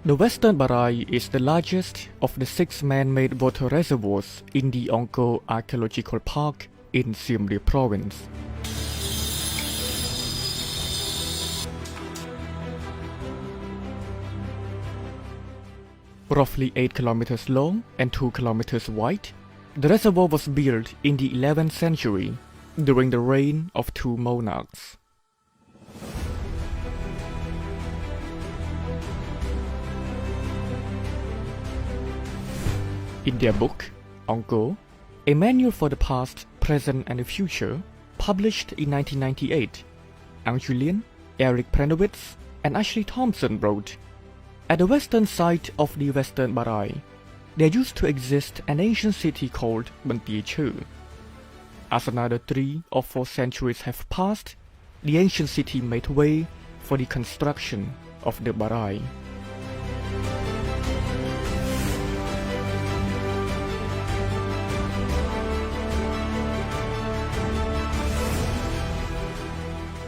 The Western Barai is the largest of the 6 man-made water reservoirs in the Angkor Archaeological Park in Siem Reap Province. Roughly 8 kilometers long and 2 kilometers wide, the reservoir was built in the 11th century during the reign of 2 monarchs. In their book, Angkor, a manual for the past, present and the future, published in 1998, Ang Julian, Eric Prenowitz, and Ashley Thompson wrote, "At the western side of the Western Barai, there used to exist an ancient city called Banteay Cheu. As another 3 or 4 centuries have passed, the ancient city made way for the construction of the Barai."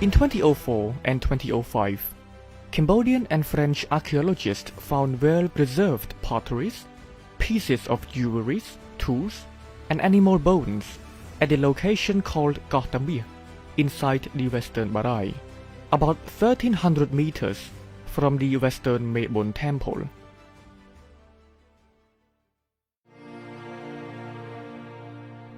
In 2004 and 2005, Cambodian and French archaeologists found well-preserved potteries, pieces of jewelry, tools, and animal bones at a location called Koh Tamir inside the Western Barai, about 1,300 meters from the Western Mae Bon Temple.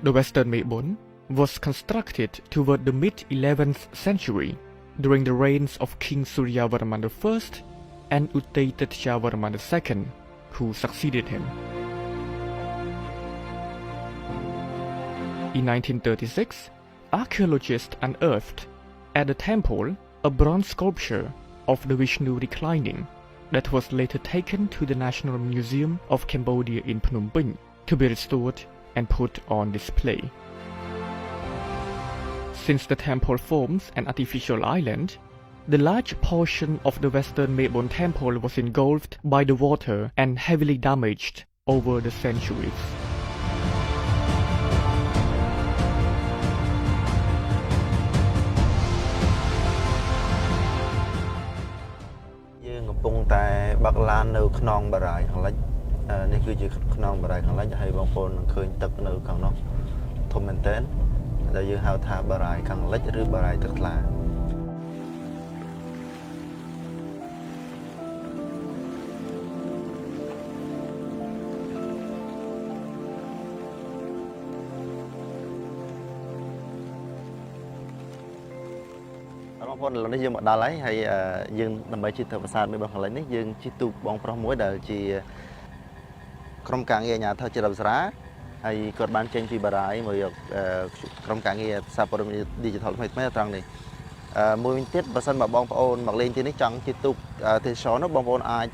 The Western Mae Bon was constructed toward the mid-11th century during the reigns of King Suryavarman I and Uttayitthyavarman II, who succeeded him. In 1936, archaeologists unearthed at the temple a bronze sculpture of the Vishnu reclining that was later taken to the National Museum of Cambodia in Phnom Penh to be restored and put on display. Since the temple forms an artificial island, the large portion of the Western Mae Bon Temple was engulfed by the water and heavily damaged over the centuries. Chúng tôi đang bắt lan ở Khnon Barai hàng lách. Đây là Khnon Barai hàng lách hay bang phôn khơi tập ở khang nó thông minh tên. Đã dương hào thả Barai khang lách rư Barai thật là. Bang phôn là nó dương một đá lấy hay dương nằm ở trên thợ sàn bên bang hàng lấy này dương chỉ tụ bong pro muối đời chỉ không càng nghe nhà thợ chỉ làm giá hay còn ban trên phi Barai mà không càng nghe Sapporo Digital mấy trang này mùi tiết và sân mà bong phôn mặc lên trên cái trắng chỉ tụ thì số nó bong phôn ai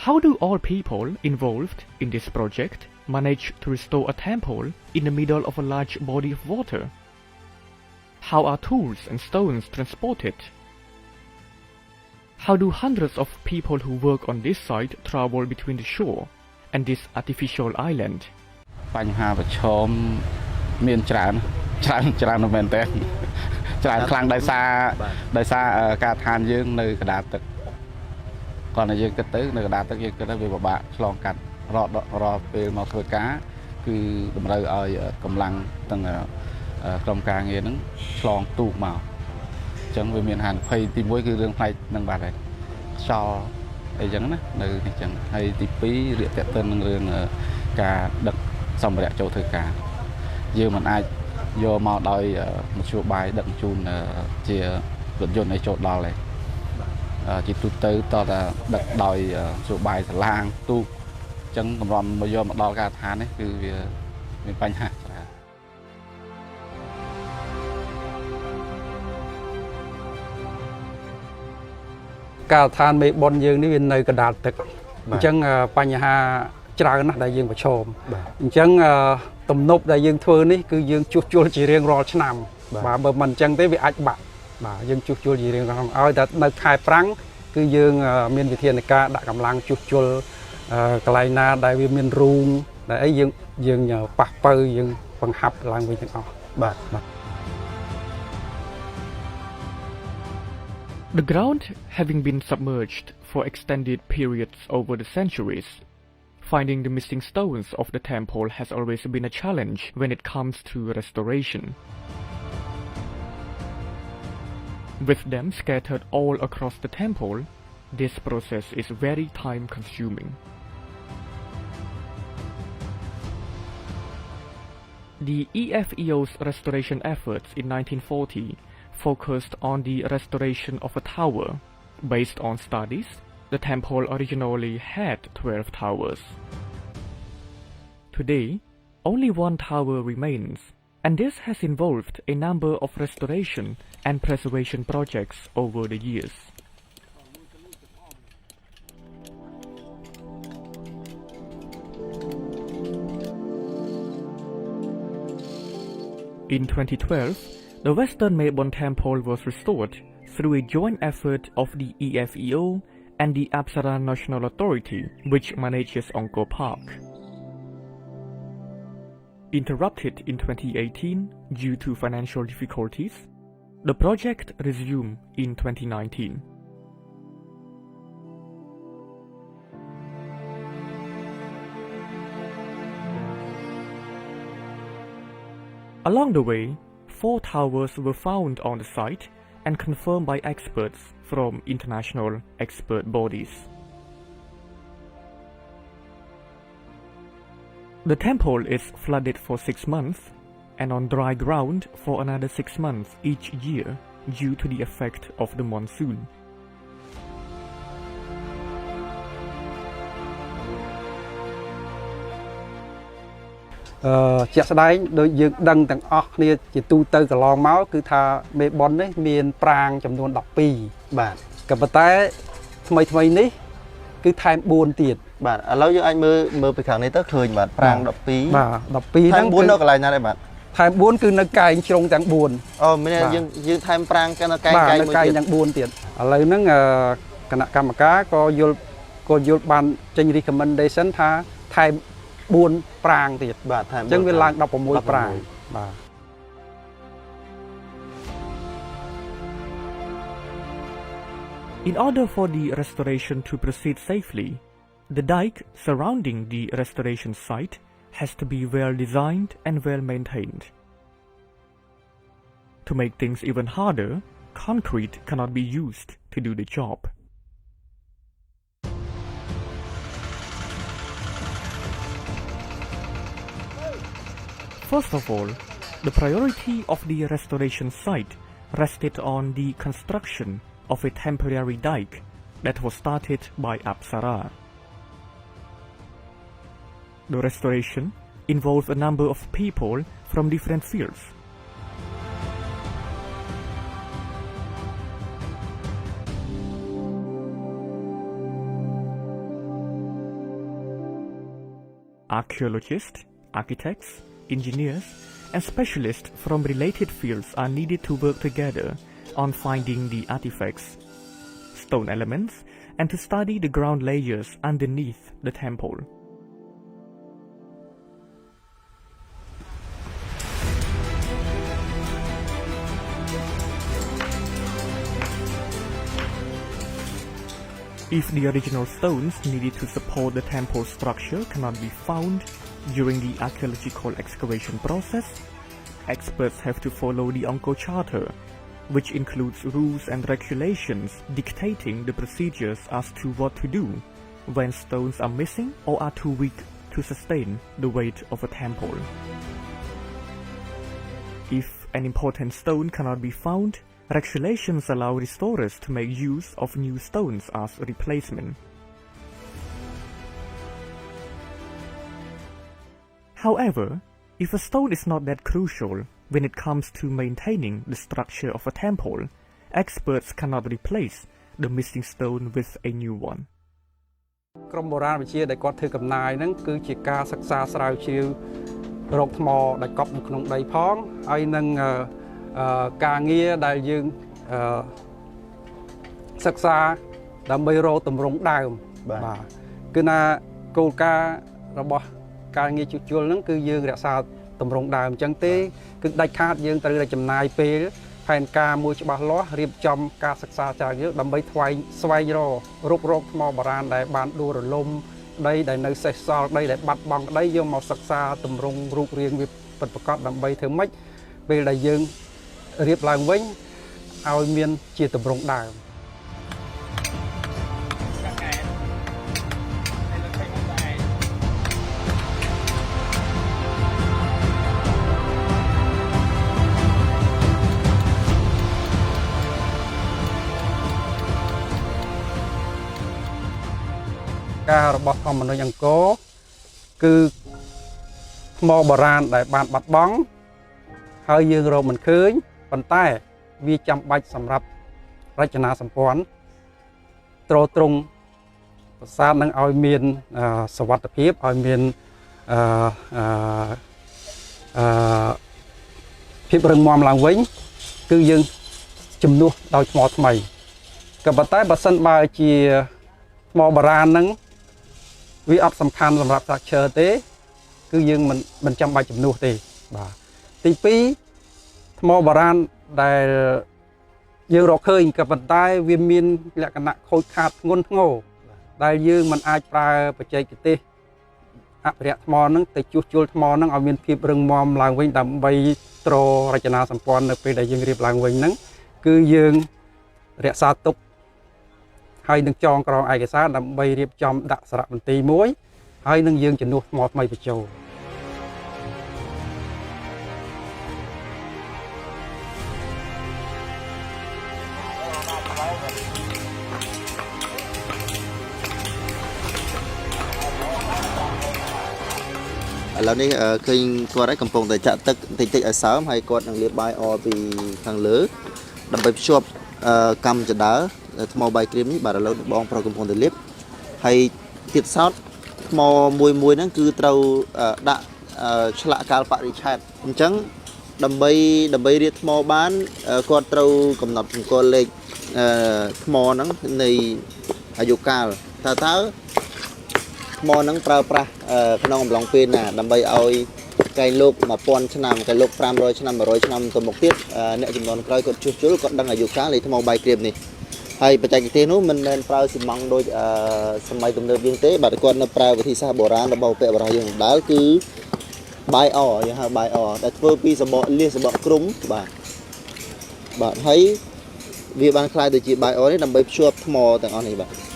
How do all people involved in this project manage to restore a temple in the middle of a large body of water? How are tools and stones transported? How do hundreds of people who work on this site travel between the shore and this artificial island? បញ្ហាប្រឈមមានច្រើនមែនទែន ច្រើនខ្លាំងដោយសារការឋានយើងនៅកណ្ដាលទឹកគាត់តែយើងគិតទៅនៅកណ្ដាលទឹកយើងគិតទៅវាពិបាកឆ្លងកាត់រាល់ពេលមកធ្វើការគឺតម្រូវឲ្យកម្លាំងទាំងក្រុមការងារហ្នឹងឆ្លងទូកមកអញ្ចឹងវាមានហានិភ័យទី1គឺរឿងផ្នែកនឹងបាទហើយខ្យល់អីចឹងណានៅនេះចឹងហើយទី2រាកទាក់ទិននឹងរឿងការដឹកសម្ភារៈចូលធ្វើការយើងមិនអាចយកមកដោយមធ្យោបាយដឹកជញ្ជូនជារថយន្តឲ្យចូលដល់ទេជាទូទៅតើដឹកដោយមធ្យោបាយសាឡាងទូកអញ្ចឹងកម្រមកយកមកដល់ការដ្ឋាននេះគឺវាមានបញ្ហាច្រើនការដ្ឋានមេបុនយើងនេះវានៅកណ្ដាលទឹកអញ្ចឹងបញ្ហាច្រើនណាស់ដែលយើងប្រឈមអញ្ចឹងទំនប់ដែលយើងធ្វើនេះគឺយើងជួសជុលជារៀងរាល់ឆ្នាំបាទបើមិនអញ្ចឹងទេវាអាចបាក់បាទយើងជួសជុលជារៀងរាល់ឆ្នាំឲ្យតែនៅខែប្រាំងគឺយើងមានវិធានការដាក់កម្លាំងជួសជុលកន្លែងណាដែលវាមានរូងដែលអីយើងប៉ះបើយើងបង្ហាប់ឡើងវិញទាំងអស់បាទ The ground having been submerged for extended periods over the centuries, finding the missing stones of the temple has always been a challenge when it comes to restoration. With them scattered all across the temple, this process is very time-consuming. The EFEO's restoration efforts in 1940 focused on the restoration of a tower. Based on studies, the temple originally had 12 towers. Today, only one tower remains, and this has involved a number of restoration and preservation projects over the years. In 2012, the Western Mebon Temple was restored through a joint effort of the EFEO and the Apsara National Authority, which manages Angkor Park. Interrupted in 2018 due to financial difficulties, the project resumed in 2019. Along the way, 4 towers were found on the site and confirmed by experts from international expert bodies. The temple is flooded for 6 months and on dry ground for another 6 months each year due to the effect of the monsoon. ជាក់ស្ដែងដូចយើងដឹងទាំងអស់គ្នាជាទូទៅកន្លងមកគឺថាមេបុននេះមានប្រាង្គចំនួន12បាទក៏ប៉ុន្តែថ្មីនេះគឺថែម4ទៀតបាទឥឡូវយើងអាចមើលពីខាងនេះទៅឃើញបាទប្រាង្គ12បាទ12ហ្នឹង4នៅកន្លែងណាដែរបាទថែម4គឺនៅកែងជ្រុងទាំង4អូមានយើងថែមប្រាង្គនៅកែងមួយទៀតទាំង4ទៀតឥឡូវហ្នឹងគណៈកម្មការក៏យល់បានចេញ recommendation ថាថែម4ប្រាង្គទៀតបាទថែមអញ្ចឹងវាឡើង16ប្រាង្គបាទ In order for the restoration to proceed safely, the dike surrounding the restoration site has to be well designed and well maintained. To make things even harder, concrete cannot be used to do the job. First of all, the priority of the restoration site rested on the construction of a temporary dike that was started by Apsara. The restoration involved a number of people from different fields. Archaeologists, architects, engineers, and specialists from related fields are needed to work together on finding the artifacts, stone elements, and to study the ground layers underneath the temple. If the original stones needed to support the temple structure cannot be found during the archaeological excavation process, experts have to follow the Angkor Charter, which includes rules and regulations dictating the procedures as to what to do when stones are missing or are too weak to sustain the weight of a temple. If an important stone cannot be found, regulations allow restorers to make use of new stones as replacement. However, if a stone is not that crucial when it comes to maintaining the structure of a temple, experts cannot replace the missing stone with a new one. ក្រុមបុរាណវិទ្យាដែលគាត់ធ្វើកំណាយហ្នឹងគឺជាការសិក្សាស្រាវជ្រាវរកថ្មដែលកប់នៅក្នុងដីផងហើយនឹងការងារដែលយើងសិក្សាដើម្បីរកទម្រង់ដើមបាទគឺថាគោលការណ៍របស់ការងារជួសជុលហ្នឹងគឺយើងរក្សាទម្រង់ដើមអញ្ចឹងទេគឺដាច់ខាតយើងត្រូវតែចំណាយពេលផែនការមួយច្បាស់លាស់រៀបចំការសិក្សាច្រើនយើងដើម្បីស្វែងរកថ្មបុរាណដែលបានដួលរលំដីដែលនៅសេសសល់ដីដែលបាត់បង់ដីយកមកសិក្សាទម្រង់រូបរាងវាពិតប្រាកដដើម្បីធ្វើម៉េចពេលដែលយើងរៀបឡើងវិញឲ្យមានជាទម្រង់ដើម ការរបស់ធម្មមនុញ្ញអង្គរគឺថ្មបុរាណដែលបានបាត់បង់ហើយយើងរកមិនឃើញប៉ុន្តែវាចាំបាច់សម្រាប់រចនាសម្ព័ន្ធទ្រទ្រង់ប្រាសាទនឹងឲ្យមានសុវត្ថិភាពឲ្យមានភាពរឹងមាំឡើងវិញគឺយើងជំនួសដោយថ្មថ្មីក៏ប៉ុន្តែបើសិនបើជាថ្មបុរាណហ្នឹងវាអត់សំខាន់សម្រាប់ structure ទេគឺយើងមិនចាំបាច់ជំនួសទេបាទទី2ថ្មបុរាណដែលយើងរកឃើញក៏ប៉ុន្តែវាមានលក្ខណៈខូចខាតធ្ងន់ធ្ងរដែលយើងមិនអាចប្រើបច្ចេកទេសអភិរក្សថ្មហ្នឹងទៅជួសជុលថ្មហ្នឹងឲ្យមានភាពរឹងមាំឡើងវិញដើម្បីទ្ររចនាសម្ព័ន្ធនៅពេលដែលយើងរៀបឡើងវិញហ្នឹងគឺយើងរក្សាទុកហើយនឹងចងក្រងឯកសារដើម្បីរៀបចំដាក់សារមន្ទីរមួយហើយនឹងយើងជំនួសថ្មថ្មីបញ្ចូល ឥឡូវនេះឃើញគាត់ឲ្យកំពុងតែចាក់ទឹកតិចៗឲ្យសើមហើយគាត់នឹងលាបបាយអពីខាងលើដើម្បីភ្ជាប់កម្មចដើថ្មបាយក្រៀមនេះបាទឥឡូវបងប្រុសកំពុងតែលាបហើយទៀតសោតថ្មមួយហ្នឹងគឺត្រូវដាក់ឆ្លាក់កាលបរិច្ឆេទអញ្ចឹងដើម្បីរៀបថ្មបានគាត់ត្រូវកំណត់អង្គលេខថ្មហ្នឹងនៃអាយុកាលតើថ្មហ្នឹងប្រើប្រាស់ក្នុងអំឡុងពេលណាដើម្បីឲ្យកែលោក1000ឆ្នាំកែលោក500ឆ្នាំ100ឆ្នាំទៅមុខទៀតអ្នកចំនួនក្រោយគាត់ជួសជុលគាត់ដឹងអាយុកាលនៃថ្មបាយក្រៀមនេះហើយបច្ចេកទេសនោះមិនមែនប្រើស៊ីម៉ង់ដូចសម័យទំនើបយើងទេបាទគាត់នៅប្រើវិធីសាស្ត្របុរាណរបស់ពាក់បរោះយើងដដែលគឺបាយអយើងហៅបាយអដែលធ្វើពីសបកលៀសសបកគ្រុំបាទហើយវាបានខ្លាយទៅជាបាយអនេះដើម្បីភ្ជាប់ថ្មទាំងអស់នេះបាទ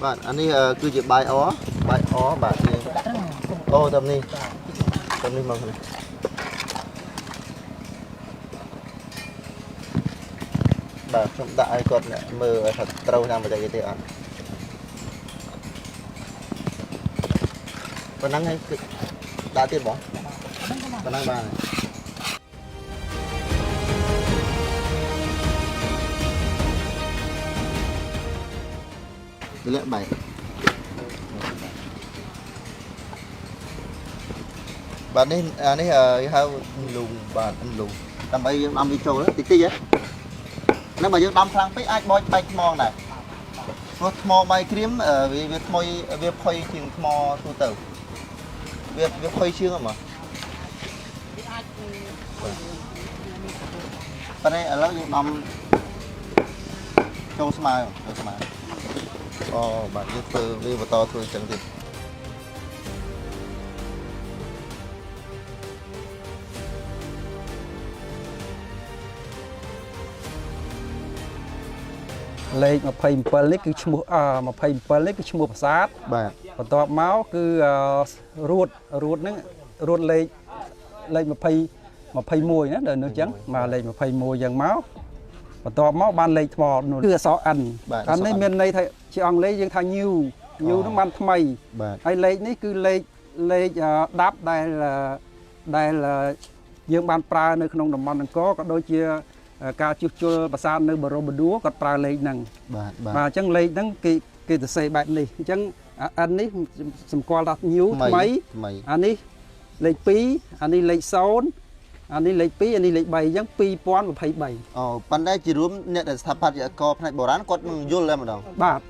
បាទអានេះគឺជាបាយអបាទអូតាមនេះមកនេះបាទខ្ញុំដាក់ឲ្យគាត់មើលថាត្រូវតាមបច្ចេកទេសអត់ប៉ុណ្ណឹងហើយដាក់ទៀតបងប៉ុណ្ណឹងបាន លក្ខបែកបាទនេះអានេះគេហៅលូងបាទលូងដើម្បីយើងដំវាចូលតិចតិចហ៎ហ្នឹងបើយើងដំខ្លាំងពេកអាចបោចបែកថ្មដែរព្រោះថ្មបាយក្រៀមវាថ្មីវាផុយជាងថ្មទូទៅវាផុយជាងហ្មងប៉ុន្តែឥឡូវយើងដំចូលស្មើអូបាទយើងធ្វើវាបន្តធ្វើអញ្ចឹងទៀតលេខ27នេះគឺឈ្មោះ27នេះគឺឈ្មោះប្រាសាទបាទបន្ទាប់មកគឺរួតហ្នឹងរួតលេខ21ណាដល់នៅអញ្ចឹងមកលេខ21យ៉ាងមកបន្ទាប់មកបានលេខថ្មនោះគឺអក្សរ N អានេះមានន័យថាជាអង់គ្លេសយើងថា new ហ្នឹងបានថ្មីហើយលេខនេះគឺលេខ10ដែលយើងបានប្រើនៅក្នុងតំបន់អង្គរក៏ដូចជាការជួសជុលប្រាសាទនៅបរមឌួរគាត់ប្រើលេខហ្នឹងបាទអញ្ចឹងលេខហ្នឹងគេទៅសេបែបនេះអញ្ចឹង N នេះសម្គាល់ថា new ថ្មីអានេះលេខ2អានេះលេខ0អានេះលេខ2អានេះលេខ3អញ្ចឹង2023អូប៉ុន្តែជារួមអ្នកដែលស្ថាបត្យករផ្នែកបុរាណគាត់នឹងយល់តែម្ដងបាទ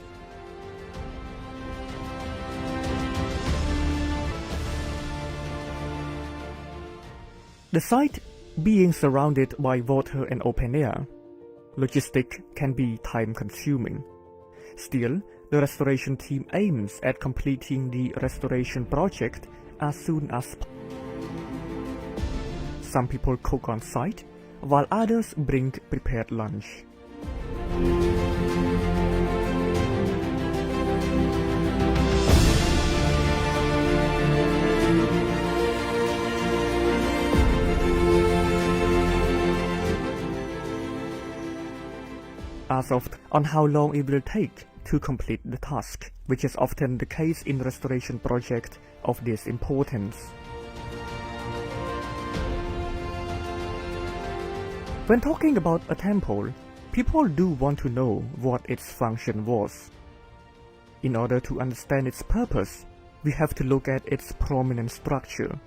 The site being surrounded by water and open air, logistics can be time-consuming. Still, the restoration team aims at completing the restoration project as soon as possible. Some people cook on site, while others bring prepared lunch. Asked on how long it will take to complete the task, which is often the case in restoration projects of this importance. When talking about a temple, people do want to know what its function was. In order to understand its purpose, we have to look at its prominent structure.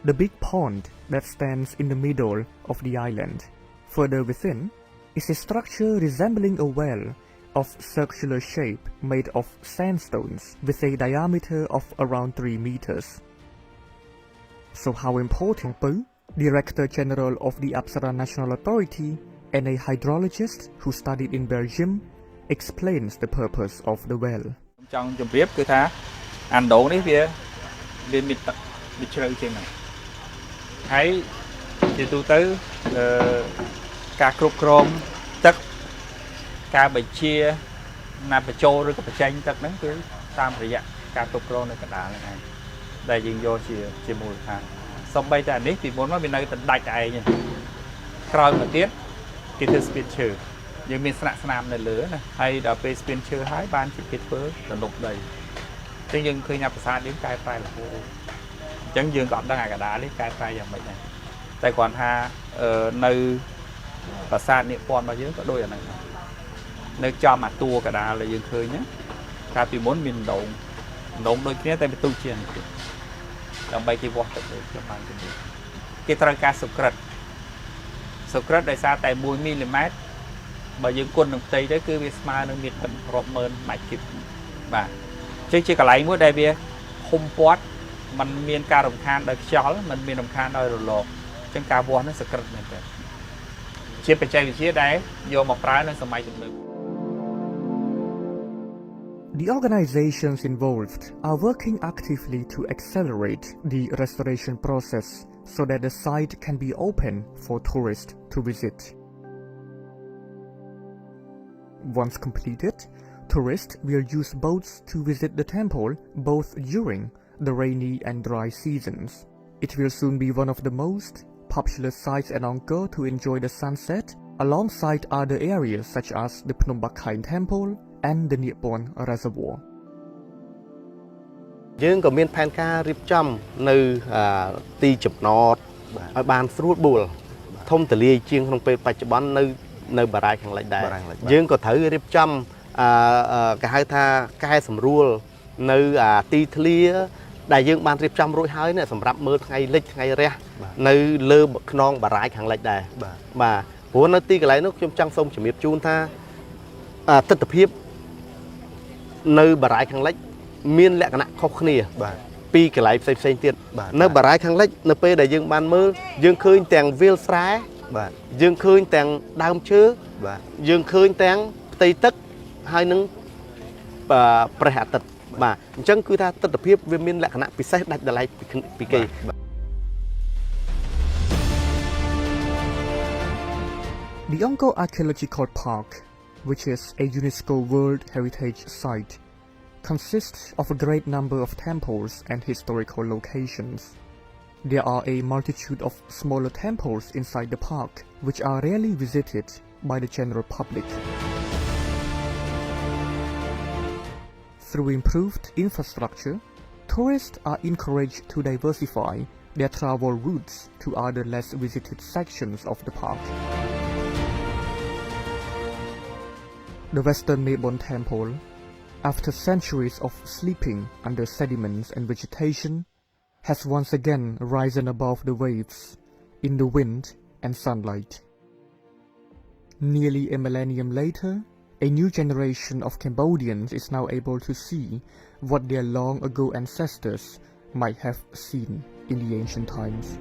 The big pond that stands in the middle of the island. Further within is a structure resembling a well of circular shape made of sandstones with a diameter of around 3 meters. So how important Pu, Director General of the Apsara National Authority and a hydrologist who studied in Belgium, explains the purpose of the well. ចង់ជម្រាបគឺថាអានដូងនេះវាមានទឹកវាជ្រៅជាងហ្នឹងហើយជាទូទៅការគ្រប់គ្រងទឹកការបញ្ជាណាបញ្ចូលឬក៏បញ្ចេញទឹកហ្នឹងគឺតាមរយៈការគ្រប់គ្រងនៅកណ្ដាលហ្នឹងឯងដែលយើងយកជាមូលដ្ឋានសំបីតែនេះពីមុនមកវានៅតែដាច់តែឯងក្រោយមកទៀតគេធ្វើស្ពានឈើយើងមានស្នាក់ស្នាមនៅលើណាហើយដល់ពេលស្ពានឈើហើយបានជាគេធ្វើទំនប់ដីអញ្ចឹងយើងឃើញថាប្រាសាទយើងកែប្រែរហូតអញ្ចឹងយើងក៏អត់ដឹងអាកដាលនេះកែប្រែយ៉ាងម៉េចដែរតែគ្រាន់ថានៅប្រាសាទនេះពាន់របស់យើងក៏ដូចអាហ្នឹងនៅចំអាតួកដាលដែលយើងឃើញហ្នឹងកាលពីមុនមានដងដូចគ្នាតែបន្ទុកជាងទៀតដើម្បីគេវាស់ទឹកដូចខ្ញុំបានជម្រាបគេត្រូវការសុក្រិតដោយសារតែ1មីលីម៉ែត្របើយើងគុណនឹងផ្ទៃទៅគឺវាស្មើនឹងមានទឹករាប់ម៉ឺនម៉ែត្រគីបបាទអញ្ចឹងជាកន្លែងមួយដែលវាហុំព័ទ្ធมันមានការរំខានដោយខ្យល់มันមានរំខានដោយរលកអញ្ចឹងការវាស់ហ្នឹងសុក្រិតមែនទេជាបច្ចេកវិទ្យាដែលយកមកប្រើនៅសម័យទំនើប The organizations involved are working actively to accelerate the restoration process so that the site can be open for tourists to visit. Once completed, tourists will use boats to visit the temple both during the rainy and dry seasons. It will soon be one of the most popular sites in Angkor to enjoy the sunset alongside other areas such as the Phnom Bakhain Temple and the Nippon Reservoir. យើងក៏មានផែនការរៀបចំនៅទីចំណតឲ្យបានស្រួលបួលធំទលាយជាងក្នុងពេលបច្ចុប្បន្ននៅបារាយណ៍ខាងលិចដែរយើងក៏ត្រូវរៀបចំ គេហៅថាកែសម្រួលនៅទីធ្លាដែលយើងបានរៀបចំរួចហើយនេះសម្រាប់មើលថ្ងៃលិចថ្ងៃរះនៅលើខ្នងបារាយខាងលិចដែរបាទព្រោះនៅទីកន្លែងនោះខ្ញុំចង់សូមជំរាបជូនថាទស្សនវិជ្ជានៅបារាយខាងលិចមានលក្ខណៈខុសគ្នាពីកន្លែងផ្សេងទៀតនៅបារាយខាងលិចនៅពេលដែលយើងបានមើលយើងឃើញទាំងវាលស្រែយើងឃើញទាំងដើមឈើយើងឃើញទាំងផ្ទៃទឹកហើយនឹងព្រះអាទិត្យបាទអញ្ចឹងគឺថាទស្សនវិជ្ជាវាមានលក្ខណៈពិសេសដាច់ដライពីគេ The Angkor Archaeological Park, which is a UNESCO World Heritage Site, consists of a great number of temples and historical locations. There are a multitude of smaller temples inside the park, which are rarely visited by the general public. Through improved infrastructure, tourists are encouraged to diversify their travel routes to other less visited sections of the park. The Western Mebon Temple, after centuries of sleeping under sediments and vegetation, has once again risen above the waves in the wind and sunlight. Nearly a millennium later, a new generation of Cambodians is now able to see what their long ago ancestors might have seen in the ancient times.